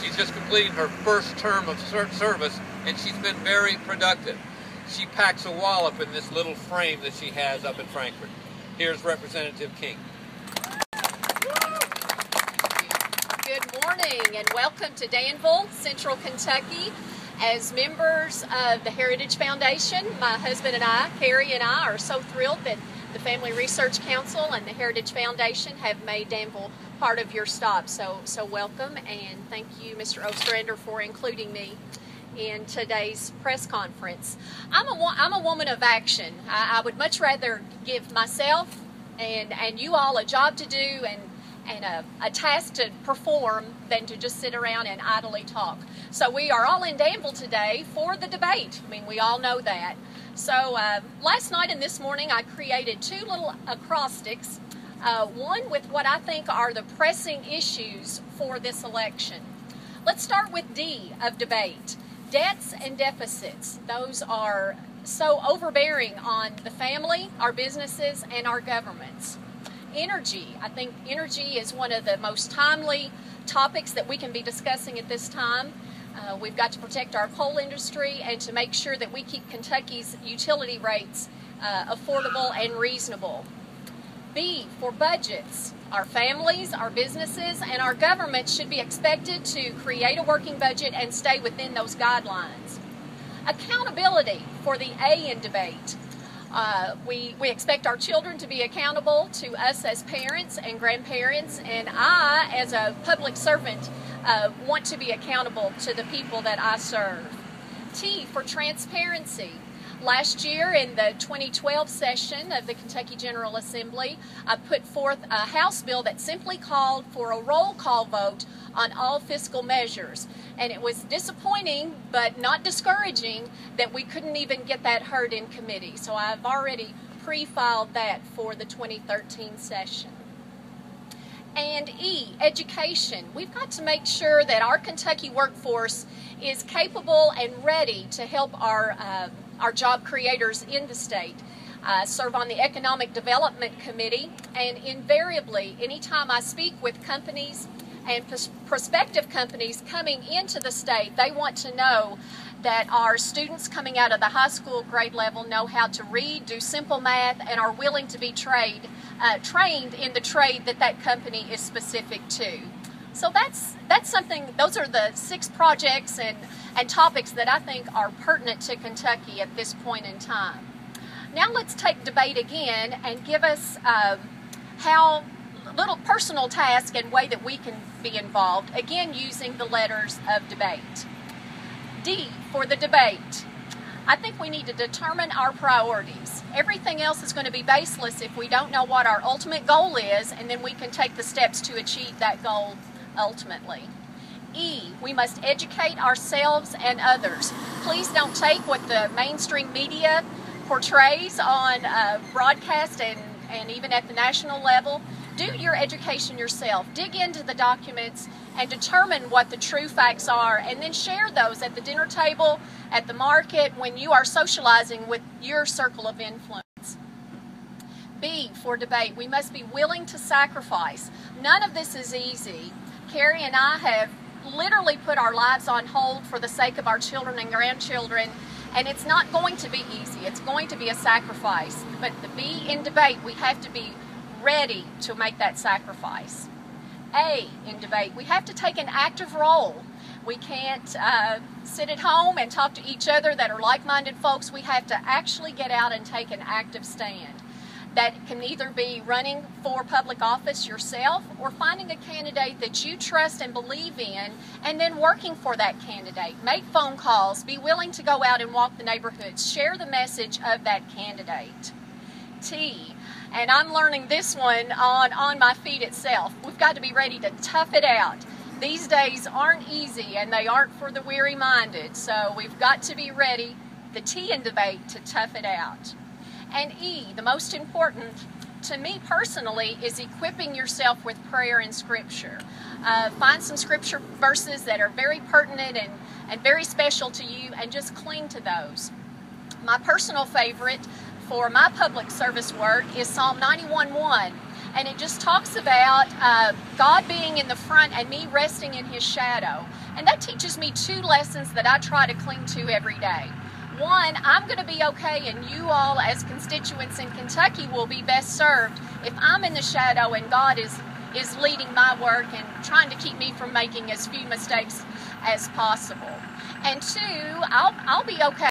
She's just completing her first term of service, and she's been very productive. She packs a wallop in this little frame that she has up in Frankfort. Here's Representative King. Good morning and welcome to Danville, Central Kentucky. As members of the Heritage Foundation, my husband and I, Carrie and I, are so thrilled that the Family Research Council and the Heritage Foundation have made Danville part of your stop. So welcome, and thank you, Mr. Ostrander, for including me in today's press conference. I'm a woman of action. I would much rather give myself and you all a job to do and a task to perform than to just sit around and idly talk. So we are all in Danville today for the debate. I mean, we all know that. So last night and this morning I created two little acrostics, one with what I think are the pressing issues for this election. Let's start with D of debate. Debts and deficits. Those are so overbearing on the family, our businesses, and our governments. Energy. I think energy is one of the most timely topics that we can be discussing at this time. We've got to protect our coal industry and to make sure that we keep Kentucky's utility rates affordable and reasonable. B, for budgets. Our families, our businesses, and our government should be expected to create a working budget and stay within those guidelines. Accountability for the A in debate. We expect our children to be accountable to us as parents and grandparents, and I, as a public servant, want to be accountable to the people that I serve. T, for transparency. Last year in the 2012 session of the Kentucky General Assembly, I put forth a House bill that simply called for a roll call vote on all fiscal measures. And it was disappointing, but not discouraging, that we couldn't even get that heard in committee. So I've already pre-filed that for the 2013 session. And E, education. We've got to make sure that our Kentucky workforce is capable and ready to help our job creators in the state. I serve on the Economic Development Committee, and invariably, anytime I speak with companies and prospective companies coming into the state, they want to know that our students coming out of the high school grade level know how to read, do simple math, and are willing to be trained in the trade that company is specific to. So that's something. Those are the 6 projects and topics that I think are pertinent to Kentucky at this point in time. Now let's take debate again and give us how little personal task and way that we can be involved, again using the letters of debate. D, for the debate. I think we need to determine our priorities. Everything else is going to be baseless if we don't know what our ultimate goal is, and then we can take the steps to achieve that goal ultimately. E, we must educate ourselves and others. Please don't take what the mainstream media portrays on broadcast and even at the national level. Do your education yourself. Dig into the documents and determine what the true facts are, and then share those at the dinner table, at the market, when you are socializing with your circle of influence. B, for debate, we must be willing to sacrifice. None of this is easy. Carrie and I have literally put our lives on hold for the sake of our children and grandchildren, and it's not going to be easy. It's going to be a sacrifice. But the B in debate, we have to be ready to make that sacrifice. A, in debate, we have to take an active role. We can't sit at home and talk to each other that are like-minded folks. We have to actually get out and take an active stand. That can either be running for public office yourself or finding a candidate that you trust and believe in and then working for that candidate. Make phone calls, be willing to go out and walk the neighborhoods, share the message of that candidate. T, and I'm learning this one on my feet itself. We've got to be ready to tough it out. These days aren't easy and they aren't for the weary-minded, so we've got to be ready, the T in debate, to tough it out. And E, the most important to me personally, is equipping yourself with prayer and scripture. Find some scripture verses that are very pertinent and very special to you, and just cling to those. My personal favorite for my public service work is Psalm 91:1. and it just talks about God being in the front and me resting in His shadow. And that teaches me two lessons that I try to cling to every day. One, I'm going to be okay, and you all as constituents in Kentucky will be best served if I'm in the shadow and God is leading my work and trying to keep me from making as few mistakes as possible. And two, I'll be okay